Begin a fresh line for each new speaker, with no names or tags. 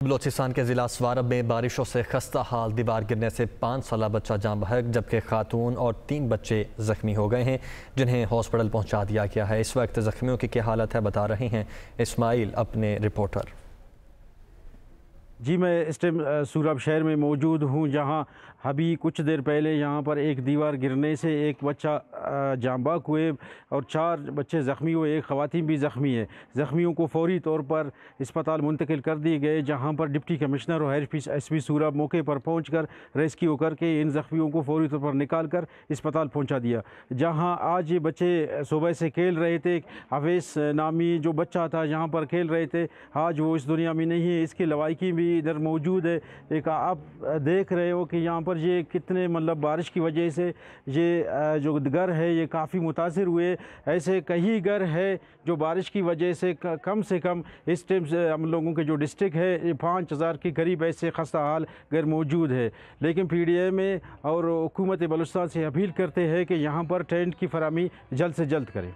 बलोचिस्तान के ज़िला स्वारब में बारिशों से खस्ता हाल, दीवार गिरने से 5 साल बच्चा जान बहक जबकि खातून और 3 बच्चे ज़ख्मी हो गए हैं जिन्हें हॉस्पिटल पहुंचा दिया गया है। इस वक्त ज़ख्मियों की क्या हालत है बता रहे हैं इस्माइल अपने रिपोर्टर।
जी, मैं इस टाइम सूरब शहर में मौजूद हूँ, जहाँ अभी कुछ देर पहले यहाँ पर एक दीवार गिरने से एक बच्चा जान बहक हुए और 4 बच्चे ज़ख्मी हुए, एक ख़वातीन भी ज़ख्मी है। ज़ख्मियों को फौरी तौर पर अस्पताल मुंतकिल कर दिए गए, जहाँ पर डिप्टी कमिश्नर और एसपी सूरब मौके पर पहुँच कर रेस्क्यू करके इन ज़ख्मियों को फौरी तौर पर निकाल कर अस्पताल पहुँचा दिया। जहाँ आज ये बच्चे सुबह से खेल रहे थे, अवैस नामी जो बच्चा था यहाँ पर खेल रहे थे, आज वो इस दुनिया में नहीं है। इसकी लवाइकी भी इधर मौजूद है। एक आप देख रहे हो कि यहाँ पर ये कितने मतलब बारिश की वजह से ये जो घर है ये काफ़ी मुतासिर हुए। ऐसे कई घर है जो बारिश की वजह से कम से कम इस टाइम से हम लोगों के जो डिस्ट्रिक्ट है 5000 के करीब ऐसे खस्ता हाल घर मौजूद है। लेकिन PDA में और हुकूमत बलूचिस्तान से अपील करते हैं कि यहाँ पर टेंट की फराहमी जल्द से जल्द करें।